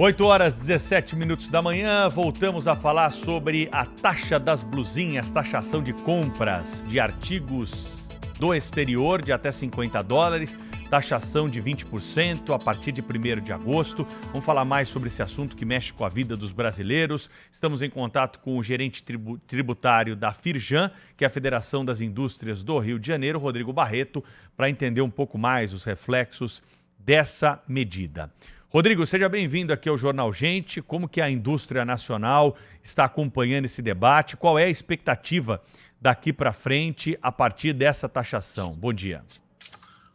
8 horas 17 minutos da manhã, voltamos a falar sobre a taxa das blusinhas, taxação de compras de artigos do exterior de até $50, taxação de 20% a partir de 1º de agosto. Vamos falar mais sobre esse assunto que mexe com a vida dos brasileiros. Estamos em contato com o gerente tributário da Firjan, que é a Federação das Indústrias do Rio de Janeiro, Rodrigo Barreto, para entender um pouco mais os reflexos dessa medida. Rodrigo, seja bem-vindo aqui ao Jornal Gente. Como que a indústria nacional está acompanhando esse debate? Qual é a expectativa daqui para frente a partir dessa taxação? Bom dia.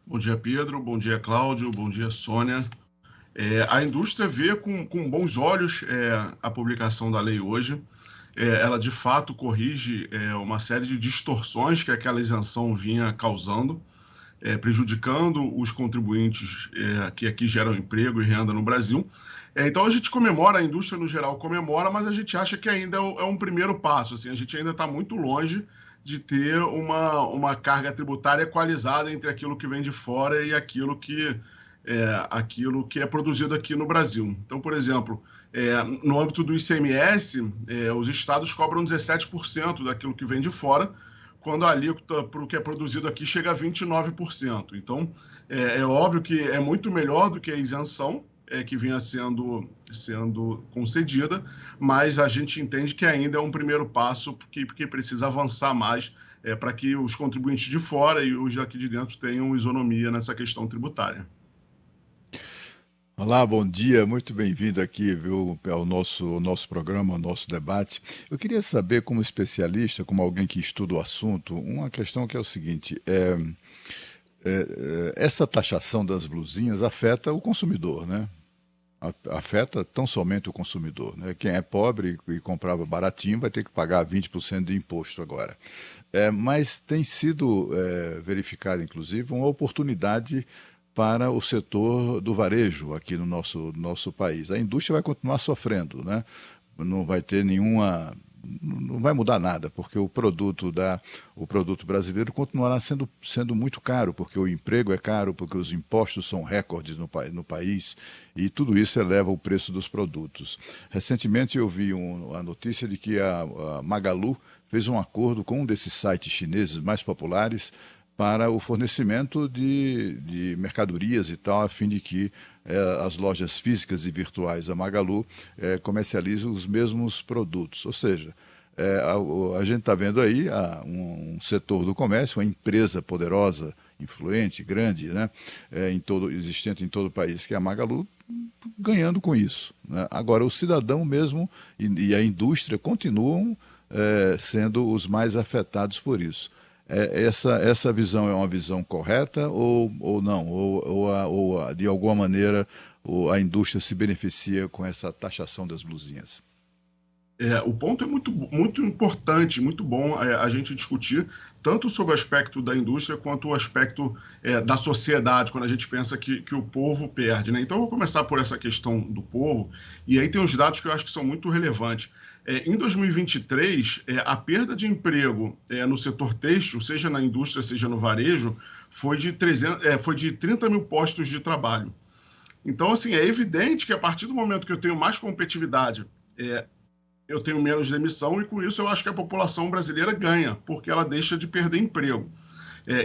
Bom dia, Pedro. Bom dia, Cláudio. Bom dia, Sônia. A indústria vê com bons olhos a publicação da lei hoje. Ela, de fato, corrige uma série de distorções que aquela isenção vinha causando, prejudicando os contribuintes que aqui geram emprego e renda no Brasil. Então, a gente comemora, a indústria no geral comemora, mas a gente acha que ainda é um primeiro passo. Assim, a gente ainda está muito longe de ter uma carga tributária equalizada entre aquilo que vem de fora e aquilo que é produzido aqui no Brasil. Então, por exemplo, no âmbito do ICMS, os estados cobram 17% daquilo que vem de fora, quando a alíquota para o que é produzido aqui chega a 29%. Então, é óbvio que é muito melhor do que a isenção que vinha sendo concedida, mas a gente entende que ainda é um primeiro passo porque precisa avançar mais para que os contribuintes de fora e os daqui de dentro tenham isonomia nessa questão tributária. Olá, bom dia, muito bem-vindo aqui, viu, ao nosso programa, ao nosso debate. Eu queria saber, como especialista, como alguém que estuda o assunto, uma questão que é o seguinte: essa taxação das blusinhas afeta o consumidor, né? Afeta tão somente o consumidor, né? Quem é pobre e comprava baratinho vai ter que pagar 20% de imposto agora. Mas tem sido verificada, inclusive, uma oportunidade para o setor do varejo aqui no nosso país. A indústria vai continuar sofrendo, né? Não vai ter não vai mudar nada, porque o produto brasileiro continuará sendo muito caro, porque o emprego é caro, porque os impostos são recordes no país, e tudo isso eleva o preço dos produtos. Recentemente eu vi a notícia de que a Magalu fez um acordo com um desses sites chineses mais populares para o fornecimento de mercadorias e tal, a fim de que as lojas físicas e virtuais da Magalu comercializem os mesmos produtos. Ou seja, a gente está vendo aí um setor do comércio, uma empresa poderosa, influente, grande, né, existente em todo o país, que é a Magalu, ganhando com isso, né? Agora, o cidadão mesmo e a indústria continuam sendo os mais afetados por isso. Essa visão é uma visão correta ou não? Ou de alguma maneira a indústria se beneficia com essa taxação das blusinhas? O ponto é muito, muito importante, muito bom a gente discutir, tanto sobre o aspecto da indústria quanto o aspecto da sociedade, quando a gente pensa que o povo perde, né? Então, eu vou começar por essa questão do povo, e aí tem uns dados que eu acho que são muito relevantes. Em 2023, a perda de emprego no setor têxtil, seja na indústria, seja no varejo, foi de 30 mil postos de trabalho. Então, assim, é evidente que a partir do momento que eu tenho mais competitividade, eu tenho menos demissão, e com isso eu acho que a população brasileira ganha, porque ela deixa de perder emprego.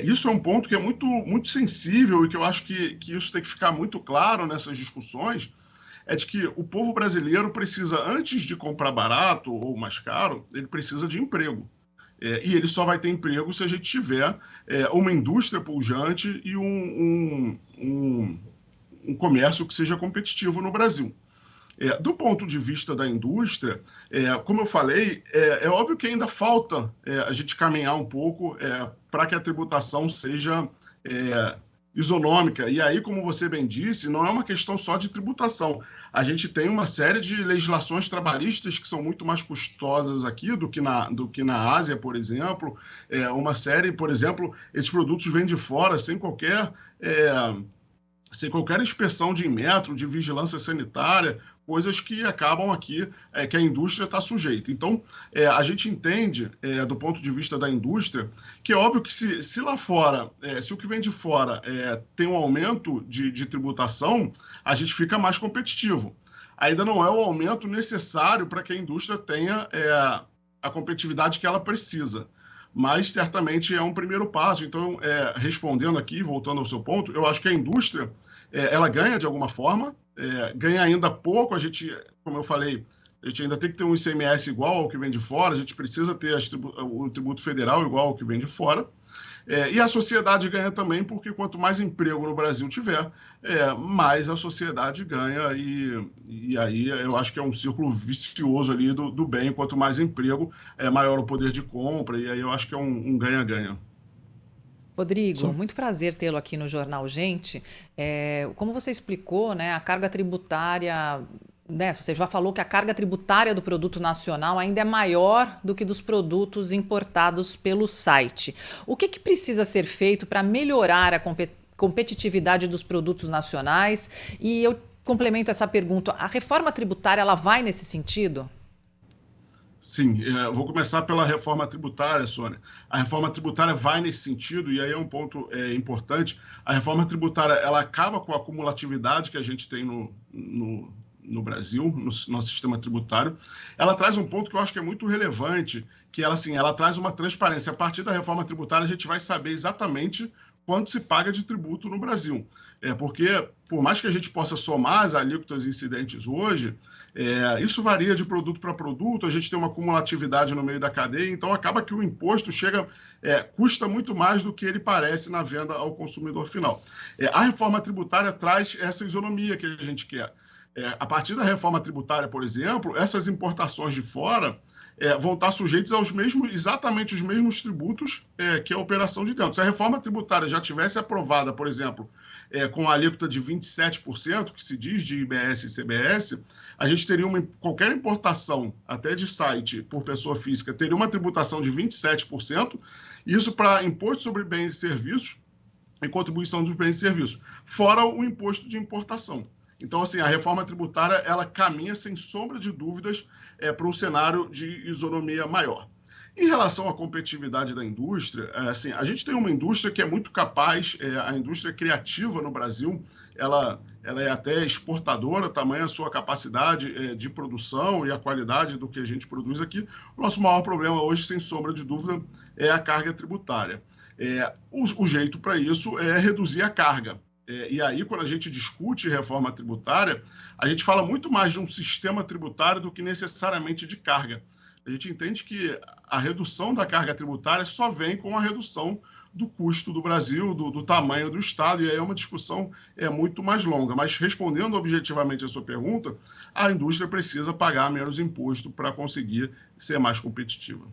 Isso é um ponto que é muito, muito sensível e que eu acho que isso tem que ficar muito claro nessas discussões, é de que o povo brasileiro precisa, antes de comprar barato ou mais caro, ele precisa de emprego. E ele só vai ter emprego se a gente tiver uma indústria pujante e um comércio que seja competitivo no Brasil. Do ponto de vista da indústria, como eu falei, é óbvio que ainda falta a gente caminhar um pouco para que a tributação seja isonômica. E aí, como você bem disse, não é uma questão só de tributação. A gente tem uma série de legislações trabalhistas que são muito mais custosas aqui do que na Ásia, por exemplo. Uma série, por exemplo, esses produtos vêm de fora sem qualquer inspeção de Inmetro, de vigilância sanitária, coisas que acabam aqui, que a indústria está sujeita. Então, a gente entende, do ponto de vista da indústria, que é óbvio que se lá fora, se o que vem de fora tem um aumento de tributação, a gente fica mais competitivo. ainda não é o aumento necessário para que a indústria tenha a competitividade que ela precisa. Mas certamente é um primeiro passo. Então, respondendo aqui, voltando ao seu ponto, eu acho que a indústria ela ganha de alguma forma, ganha ainda pouco. A gente, como eu falei, a gente ainda tem que ter um ICMS igual ao que vem de fora, a gente precisa ter o tributo federal igual ao que vem de fora. E a sociedade ganha também, porque quanto mais emprego no Brasil tiver, mais a sociedade ganha, e aí eu acho que é um círculo vicioso ali do bem. Quanto mais emprego, maior o poder de compra, e aí eu acho que é um ganha-ganha. Rodrigo, muito prazer tê-lo aqui no Jornal Gente. Como você explicou, né, a carga tributária, né, você já falou que a carga tributária do produto nacional ainda é maior do que dos produtos importados pelo site. O que precisa ser feito para melhorar a competitividade dos produtos nacionais? E eu complemento essa pergunta, a reforma tributária ela vai nesse sentido? Sim, vou começar pela reforma tributária, Sônia. A reforma tributária vai nesse sentido, e aí é um ponto importante. A reforma tributária ela acaba com a acumulatividade que a gente tem no Brasil, no nosso sistema tributário. Ela traz um ponto que eu acho que é muito relevante, que ela traz uma transparência. A partir da reforma tributária, a gente vai saber exatamente quanto se paga de tributo no Brasil. Porque, por mais que a gente possa somar as alíquotas incidentes hoje, isso varia de produto para produto, a gente tem uma cumulatividade no meio da cadeia, então acaba que o imposto custa muito mais do que ele parece na venda ao consumidor final. A reforma tributária traz essa isonomia que a gente quer. A partir da reforma tributária, por exemplo, essas importações de fora vão estar sujeitas exatamente os mesmos tributos que a operação de dentro. Se a reforma tributária já tivesse aprovada, por exemplo, com a alíquota de 27%, que se diz de IBS e CBS, a gente teria qualquer importação, até de site, por pessoa física, teria uma tributação de 27%, isso para imposto sobre bens e serviços e contribuição dos bens e serviços, fora o imposto de importação. Então, assim, a reforma tributária, ela caminha, sem sombra de dúvidas, para um cenário de isonomia maior. Em relação à competitividade da indústria, assim, a gente tem uma indústria que é muito capaz, a indústria criativa no Brasil, ela é até exportadora, tamanha a sua capacidade de produção e a qualidade do que a gente produz aqui. O nosso maior problema hoje, sem sombra de dúvida, é a carga tributária. O jeito para isso é reduzir a carga. E aí, quando a gente discute reforma tributária, a gente fala muito mais de um sistema tributário do que necessariamente de carga. A gente entende que a redução da carga tributária só vem com a redução do custo do Brasil, do tamanho do Estado, e aí é uma discussão muito mais longa. Mas, respondendo objetivamente a sua pergunta, a indústria precisa pagar menos imposto para conseguir ser mais competitiva.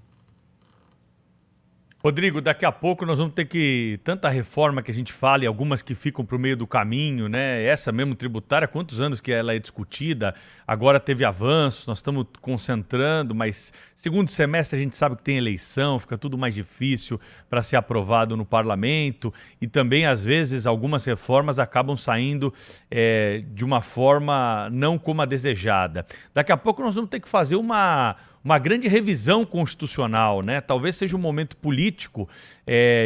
Rodrigo, daqui a pouco nós vamos ter tanta reforma que a gente fala e algumas que ficam para o meio do caminho, né? Essa mesmo tributária, quantos anos que ela é discutida, agora teve avanços, nós estamos concentrando, mas segundo semestre a gente sabe que tem eleição, fica tudo mais difícil para ser aprovado no parlamento, e também às vezes algumas reformas acabam saindo de uma forma não como a desejada. Daqui a pouco nós vamos ter que fazer uma grande revisão constitucional, né? Talvez seja um momento político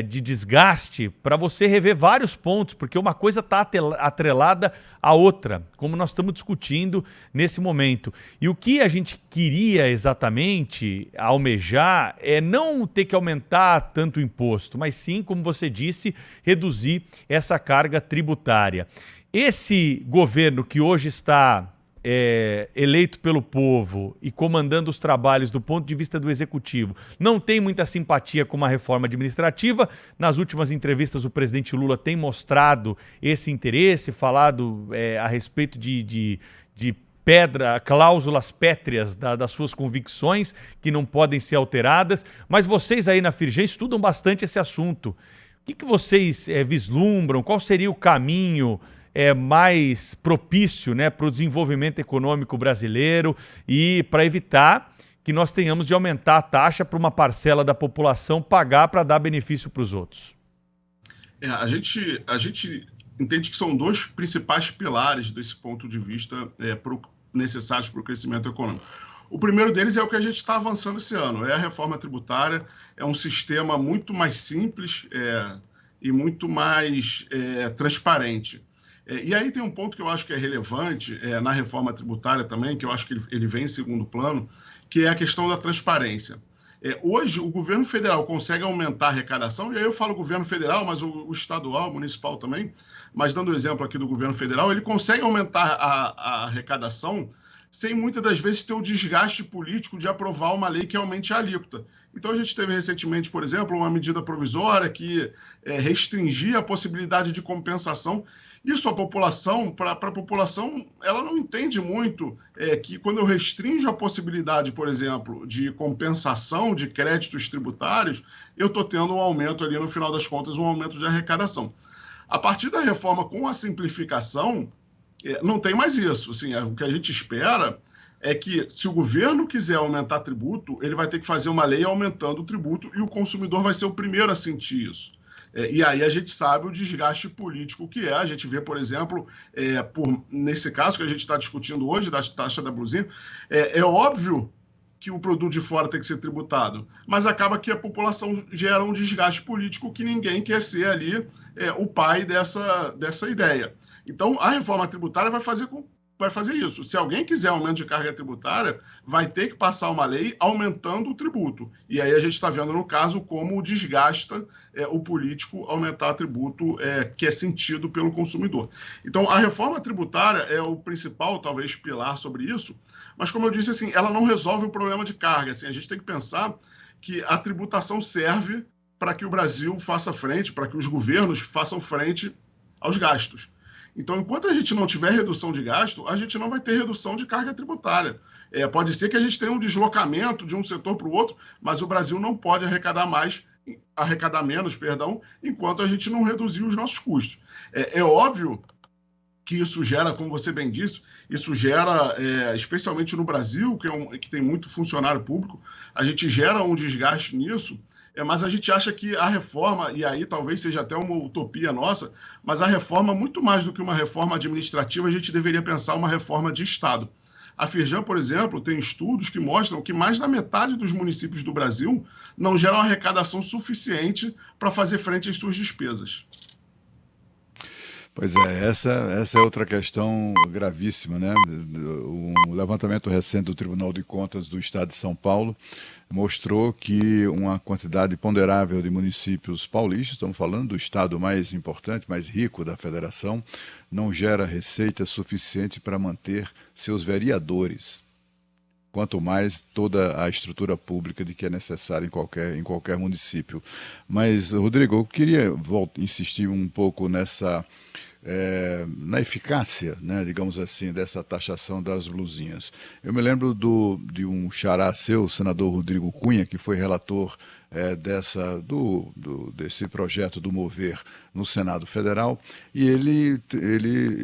de desgaste para você rever vários pontos, porque uma coisa está atrelada à outra, como nós estamos discutindo nesse momento. E o que a gente queria exatamente almejar é não ter que aumentar tanto o imposto, mas sim, como você disse, reduzir essa carga tributária. Esse governo que hoje está eleito pelo povo e comandando os trabalhos do ponto de vista do executivo, não tem muita simpatia com uma reforma administrativa. Nas últimas entrevistas, o presidente Lula tem mostrado esse interesse, falado a respeito de cláusulas pétreas das suas convicções, que não podem ser alteradas. Mas vocês aí na Firjan estudam bastante esse assunto. O que vocês vislumbram? Qual seria o caminho mais propício, né, para o desenvolvimento econômico brasileiro e para evitar que nós tenhamos de aumentar a taxa para uma parcela da população pagar para dar benefício para os outros? A gente entende que são dois principais pilares desse ponto de vista necessários para o crescimento econômico. O primeiro deles é o que a gente está avançando esse ano, é a reforma tributária, é um sistema muito mais simples e muito mais transparente. E aí tem um ponto que eu acho que é relevante na reforma tributária também, que eu acho que ele vem em segundo plano, que é a questão da transparência. Hoje, o governo federal consegue aumentar a arrecadação, e aí eu falo governo federal, mas o estadual, o municipal também, mas dando o exemplo aqui do governo federal, ele consegue aumentar a arrecadação sem muitas das vezes ter o desgaste político de aprovar uma lei que aumente a alíquota. Então, a gente teve recentemente, por exemplo, uma medida provisória que restringia a possibilidade de compensação. Isso a população, para a população, ela não entende muito que quando eu restringo a possibilidade, por exemplo, de compensação de créditos tributários, eu estou tendo um aumento ali, no final das contas, um aumento de arrecadação. A partir da reforma com a simplificação, não tem mais isso. Assim, o que a gente espera é que, se o governo quiser aumentar tributo, ele vai ter que fazer uma lei aumentando o tributo e o consumidor vai ser o primeiro a sentir isso. E aí a gente sabe o desgaste político que é. A gente vê, por exemplo, nesse caso que a gente está discutindo hoje, da taxa da blusinha, é óbvio que o produto de fora tem que ser tributado, mas acaba que a população gera um desgaste político que ninguém quer ser ali o pai dessa ideia. Então, a reforma tributária vai fazer isso. Se alguém quiser aumento de carga tributária, vai ter que passar uma lei aumentando o tributo. E aí a gente está vendo, no caso, como desgasta o político aumentar tributo que é sentido pelo consumidor. Então, a reforma tributária é o principal, talvez, pilar sobre isso, mas, como eu disse, assim, ela não resolve o problema de carga. Assim, a gente tem que pensar que a tributação serve para que o Brasil faça frente, para que os governos façam frente aos gastos. Então, enquanto a gente não tiver redução de gasto, a gente não vai ter redução de carga tributária. Pode ser que a gente tenha um deslocamento de um setor para o outro, mas o Brasil não pode arrecadar menos, enquanto a gente não reduzir os nossos custos. É óbvio que isso gera, como você bem disse, isso gera, especialmente no Brasil, que tem muito funcionário público, a gente gera um desgaste nisso, mas a gente acha que a reforma, e aí talvez seja até uma utopia nossa, mas a reforma, muito mais do que uma reforma administrativa, a gente deveria pensar uma reforma de Estado. A Firjan, por exemplo, tem estudos que mostram que mais da metade dos municípios do Brasil não geram arrecadação suficiente para fazer frente às suas despesas. Pois é, essa é outra questão gravíssima, né? Um levantamento recente do Tribunal de Contas do Estado de São Paulo mostrou que uma quantidade ponderável de municípios paulistas, estamos falando do estado mais importante, mais rico da federação, não gera receita suficiente para manter seus vereadores, quanto mais toda a estrutura pública de que é necessária em qualquer município. Mas, Rodrigo, eu queria insistir um pouco na eficácia, né, digamos assim, dessa taxação das blusinhas. Eu me lembro de um xará seu, o senador Rodrigo Cunha, que foi relator desse projeto do Mover no Senado Federal, e ele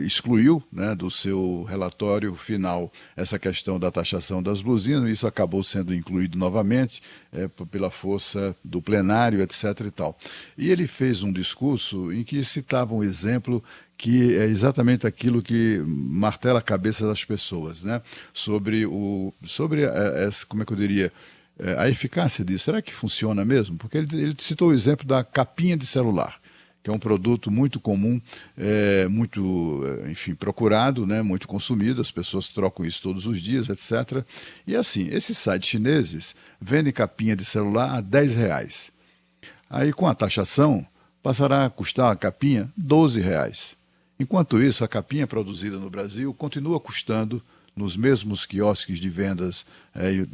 excluiu, né, do seu relatório final essa questão da taxação das blusinhas, e isso acabou sendo incluído novamente pela força do plenário, etc. e tal. E ele fez um discurso em que citava um exemplo que é exatamente aquilo que martela a cabeça das pessoas, né? Sobre como é que eu diria, a eficácia disso. Será que funciona mesmo? Porque ele citou o exemplo da capinha de celular, que é um produto muito comum, muito, enfim, procurado, né? Muito consumido, as pessoas trocam isso todos os dias, etc. E assim, esses sites chineses vendem capinha de celular a R$10. Aí, com a taxação, passará a custar a capinha R$12. Enquanto isso, a capinha produzida no Brasil continua custando, nos mesmos quiosques de vendas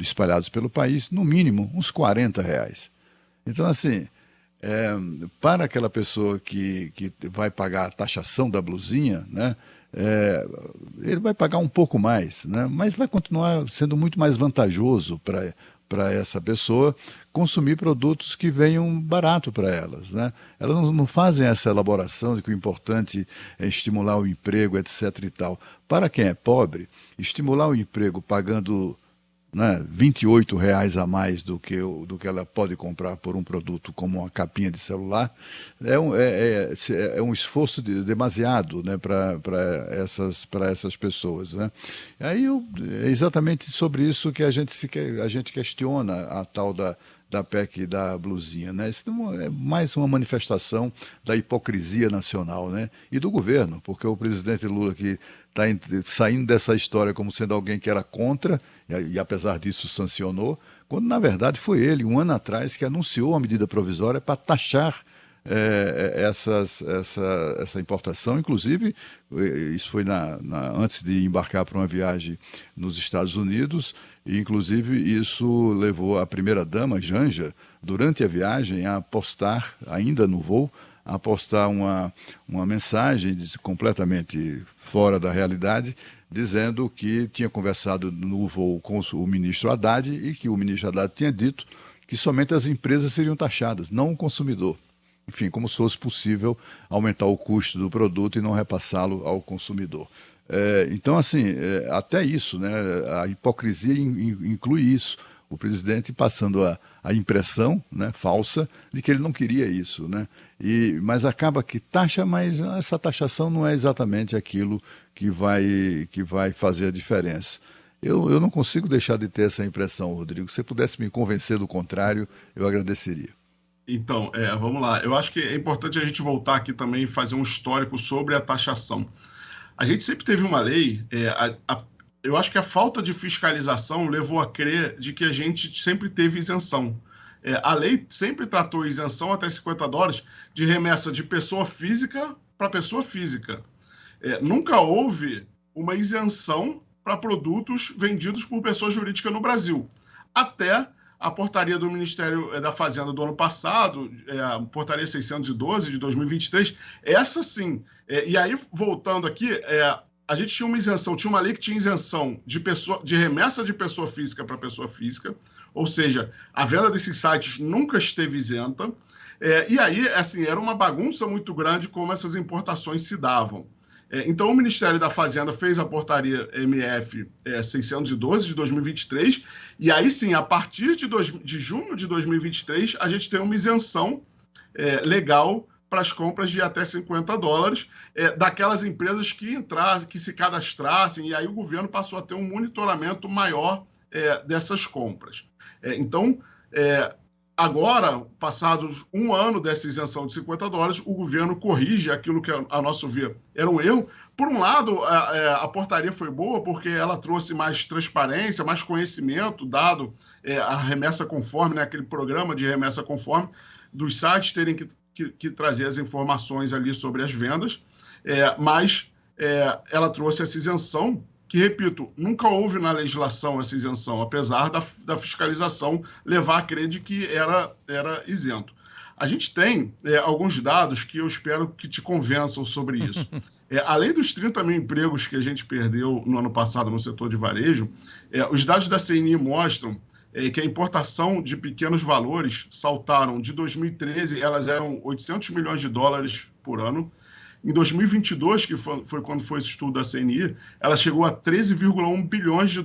espalhados pelo país, no mínimo uns R$40. Então, assim, para aquela pessoa que vai pagar a taxação da blusinha, né, ele vai pagar um pouco mais, né, mas vai continuar sendo muito mais vantajoso para essa pessoa consumir produtos que venham barato para elas, né? Elas não fazem essa elaboração de que o importante é estimular o emprego, etc. e tal. Para quem é pobre, estimular o emprego pagando, né, R$28 a mais do que ela pode comprar por um produto como uma capinha de celular, é um esforço demasiado, né, para essas pessoas, né? Aí é exatamente sobre isso que a gente questiona a tal da da PEC da blusinha, né? Isso é mais uma manifestação da hipocrisia nacional, né? E do governo, porque o presidente Lula que está saindo dessa história como sendo alguém que era contra, e apesar disso sancionou, quando na verdade foi ele, um ano atrás, que anunciou a medida provisória para taxar essa importação. Inclusive, isso foi antes de embarcar para uma viagem nos Estados Unidos, e inclusive isso levou a primeira-dama, Janja, durante a viagem, a postar, ainda no voo, a postar uma mensagem completamente fora da realidade, dizendo que tinha conversado no voo com o ministro Haddad e que o ministro Haddad tinha dito que somente as empresas seriam taxadas, não o consumidor. Enfim, como se fosse possível aumentar o custo do produto e não repassá-lo ao consumidor. Então, assim, até isso, né, a hipocrisia inclui isso. O presidente passando a impressão, né, falsa de que ele não queria isso, né? Mas acaba que taxa, mas essa taxação não é exatamente aquilo que vai fazer a diferença. Eu não consigo deixar de ter essa impressão, Rodrigo. Se você pudesse me convencer do contrário, eu agradeceria. Então, vamos lá. Eu acho que é importante a gente voltar aqui também e fazer um histórico sobre a taxação. A gente sempre teve uma lei, eu acho que a falta de fiscalização levou a crer de que a gente sempre teve isenção. A lei sempre tratou isenção até $50 de remessa de pessoa física para pessoa física. Nunca houve uma isenção para produtos vendidos por pessoa jurídica no Brasil. Até a portaria do Ministério da Fazenda do ano passado, a portaria 612 de 2023, essa sim. E aí, voltando aqui, a gente tinha uma isenção, tinha uma lei que tinha isenção de remessa de pessoa física para pessoa física, ou seja, a venda desses sites nunca esteve isenta, e aí, assim, era uma bagunça muito grande como essas importações se davam. Então, o Ministério da Fazenda fez a portaria MF 612 de 2023, e aí sim, a partir de junho de 2023, a gente tem uma isenção legal para as compras de até $50 daquelas empresas que se cadastrassem, e aí o governo passou a ter um monitoramento maior dessas compras. Então, agora, passados um ano dessa isenção de $50, o governo corrige aquilo que, a nosso ver, era um erro. Por um lado, a portaria foi boa porque ela trouxe mais transparência, mais conhecimento, dado a remessa conforme, né, aquele programa de remessa conforme, dos sites terem que trazer as informações ali sobre as vendas, mas ela trouxe essa isenção, que, repito, nunca houve na legislação essa isenção, apesar da fiscalização levar a crer de que era isento. A gente tem alguns dados que eu espero que te convençam sobre isso. Além dos 30 mil empregos que a gente perdeu no ano passado no setor de varejo, os dados da CNI mostram que a importação de pequenos valores saltaram de 2013, elas eram $800 milhões por ano. Em 2022, que foi quando foi esse estudo da CNI, ela chegou a $13,1 bilhões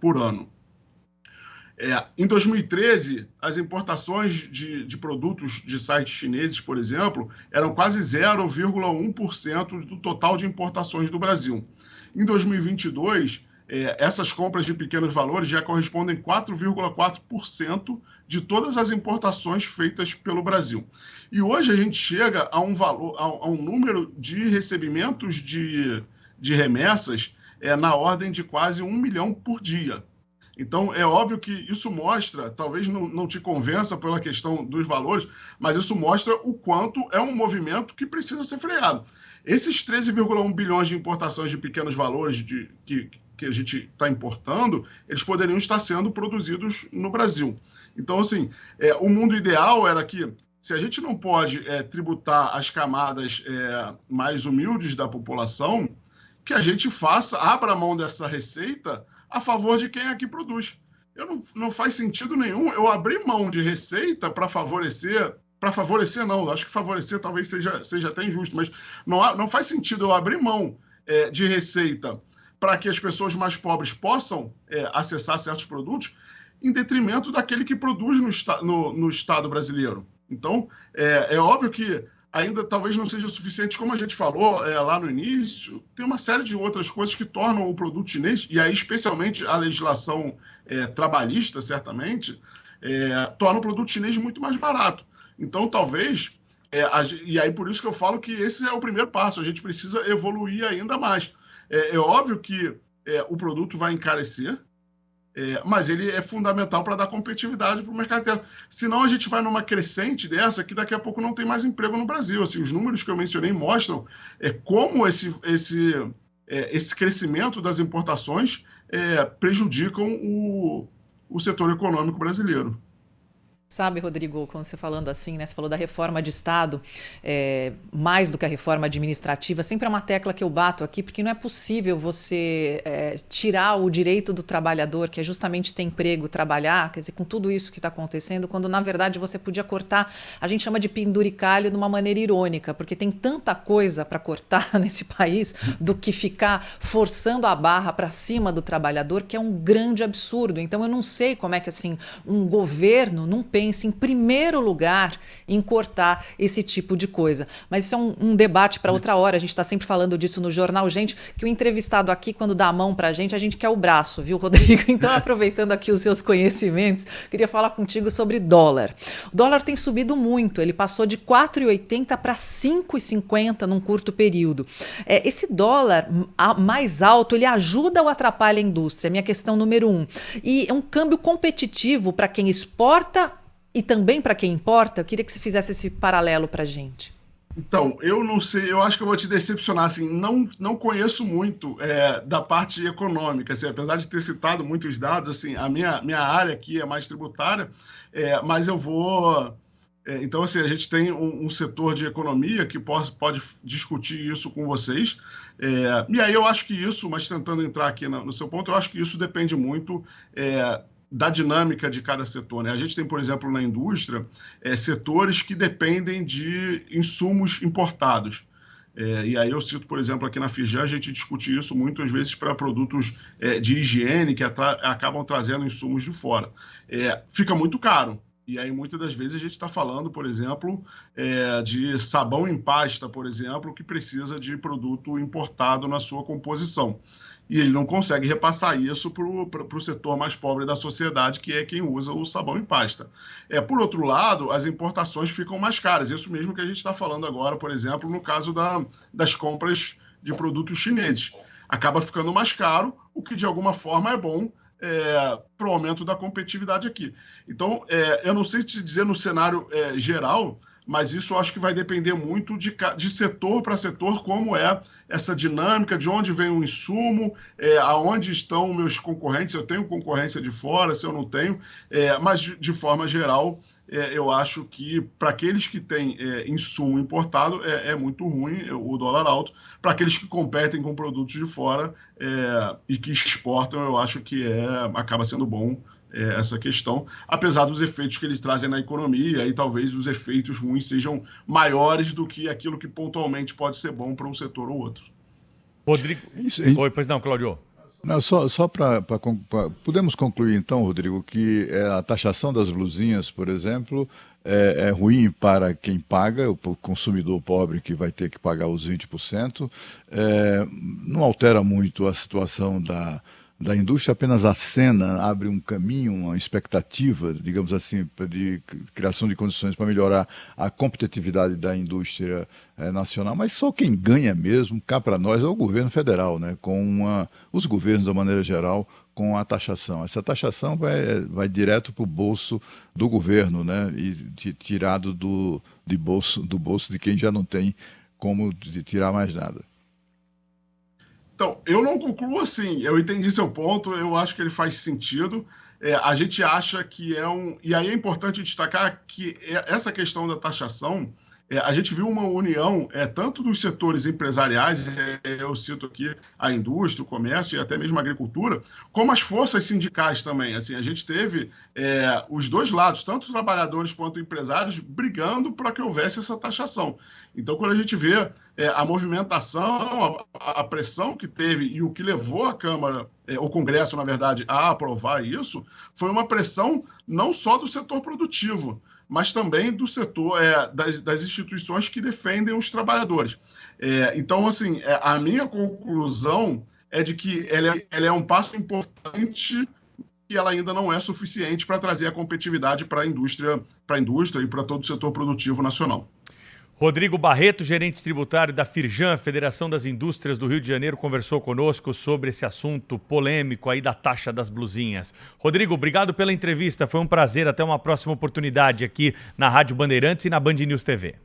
por ano. Em 2013, as importações de produtos de sites chineses, por exemplo, eram quase 0,1% do total de importações do Brasil. Em 2022, essas compras de pequenos valores já correspondem a 4,4% de todas as importações feitas pelo Brasil. E hoje a gente chega a um número de recebimentos de remessas na ordem de quase 1 milhão por dia. Então, é óbvio que isso mostra, talvez não te convença pela questão dos valores, mas isso mostra o quanto é um movimento que precisa ser freado. Esses 13,1 bilhões de importações de pequenos valores que a gente está importando, eles poderiam estar sendo produzidos no Brasil. Então, assim, o mundo ideal era que, se a gente não pode tributar as camadas mais humildes da população, que a gente abra mão dessa receita a favor de quem aqui produz. Não faz sentido nenhum eu abrir mão de receita para favorecer não, acho que favorecer talvez seja até injusto, mas não faz sentido eu abrir mão de receita para que as pessoas mais pobres possam acessar certos produtos em detrimento daquele que produz no Estado brasileiro. Então, é óbvio que ainda talvez não seja suficiente, como a gente falou lá no início, tem uma série de outras coisas que tornam o produto chinês, e aí especialmente a legislação trabalhista, certamente, torna o produto chinês muito mais barato. Então, talvez, e aí por isso que eu falo que esse é o primeiro passo, a gente precisa evoluir ainda mais. É óbvio que o produto vai encarecer, mas ele é fundamental para dar competitividade para o mercado interno. Senão a gente vai numa crescente dessa que daqui a pouco não tem mais emprego no Brasil. Assim, os números que eu mencionei mostram como esse crescimento das importações prejudicam o setor econômico brasileiro. Sabe, Rodrigo, quando você falando assim, né? Você falou da reforma de Estado, mais do que a reforma administrativa, sempre é uma tecla que eu bato aqui, porque não é possível você tirar o direito do trabalhador, que é justamente ter emprego, trabalhar, quer dizer, com tudo isso que está acontecendo, quando na verdade você podia cortar, a gente chama de penduricalho de uma maneira irônica, porque tem tanta coisa para cortar nesse país do que ficar forçando a barra para cima do trabalhador, que é um grande absurdo. Então eu não sei como é que assim um governo não pense em primeiro lugar em cortar esse tipo de coisa. Mas isso é um debate para outra hora. A gente está sempre falando disso no Jornal Gente, que o entrevistado aqui, quando dá a mão para a gente quer o braço, viu, Rodrigo? Então, aproveitando aqui os seus conhecimentos, queria falar contigo sobre dólar. O dólar tem subido muito, ele passou de 4,80 para 5,50 num curto período. Esse dólar mais alto, ele ajuda ou atrapalha a indústria? Minha questão número 1. E é um câmbio competitivo para quem exporta e também para quem importa? Eu queria que você fizesse esse paralelo para a gente. Então, eu não sei, eu acho que eu vou te decepcionar, assim, não conheço muito da parte econômica, assim, apesar de ter citado muitos dados, assim, a minha área aqui é mais tributária, mas eu vou... então, assim, a gente tem um setor de economia que pode discutir isso com vocês, e aí eu acho que isso, mas tentando entrar aqui no seu ponto, eu acho que isso depende muito da dinâmica de cada setor, né? A gente tem, por exemplo, na indústria, setores que dependem de insumos importados. E aí eu cito, por exemplo, aqui na Firjan, a gente discute isso muitas vezes para produtos de higiene que acabam trazendo insumos de fora. Fica muito caro. E aí, muitas das vezes, a gente está falando, por exemplo, de sabão em pasta, por exemplo, que precisa de produto importado na sua composição. E ele não consegue repassar isso para o setor mais pobre da sociedade, que é quem usa o sabão em pasta. Por outro lado, as importações ficam mais caras. Isso mesmo que a gente está falando agora, por exemplo, no caso das compras de produtos chineses. Acaba ficando mais caro, o que de alguma forma é bom para o aumento da competitividade aqui. Então, eu não sei te dizer no cenário geral, mas isso eu acho que vai depender muito de setor para setor, como é essa dinâmica, de onde vem o insumo, aonde estão meus concorrentes, se eu tenho concorrência de fora, se eu não tenho, mas de forma geral, eu acho que para aqueles que têm insumo importado é muito ruim o dólar alto, para aqueles que competem com produtos de fora e que exportam, eu acho que acaba sendo bom essa questão, apesar dos efeitos que eles trazem na economia, e talvez os efeitos ruins sejam maiores do que aquilo que pontualmente pode ser bom para um setor ou outro. Rodrigo... Oi, pois não, Cláudio. Não, só para podemos concluir então, Rodrigo, que a taxação das blusinhas, por exemplo, é ruim para quem paga, o consumidor pobre que vai ter que pagar os 20%, não altera muito a situação da indústria, apenas acena, abre um caminho, uma expectativa, digamos assim, de criação de condições para melhorar a competitividade da indústria nacional, mas só quem ganha mesmo, cá para nós, é o governo federal, né? Os governos, da maneira geral, com a taxação. Essa taxação vai direto para o bolso do governo, né? E tirado do bolso de quem já não tem como tirar mais nada. Então, eu não concluo assim, eu entendi seu ponto, eu acho que ele faz sentido, a gente acha que e aí é importante destacar que essa questão da taxação, a gente viu uma união tanto dos setores empresariais, eu cito aqui a indústria, o comércio e até mesmo a agricultura, como as forças sindicais também. Assim, a gente teve os dois lados, tanto os trabalhadores quanto empresários, brigando para que houvesse essa taxação. Então, quando a gente vê a movimentação, a pressão que teve e o que levou a Câmara, o Congresso, na verdade, a aprovar isso, foi uma pressão não só do setor produtivo, mas também do setor das instituições que defendem os trabalhadores. Então, assim, a minha conclusão é de que ela é um passo importante e ela ainda não é suficiente para trazer a competitividade para a indústria e para todo o setor produtivo nacional. Rodrigo Barreto, gerente tributário da Firjan, Federação das Indústrias do Rio de Janeiro, conversou conosco sobre esse assunto polêmico aí da taxa das blusinhas. Rodrigo, obrigado pela entrevista, foi um prazer, até uma próxima oportunidade aqui na Rádio Bandeirantes e na Band News TV.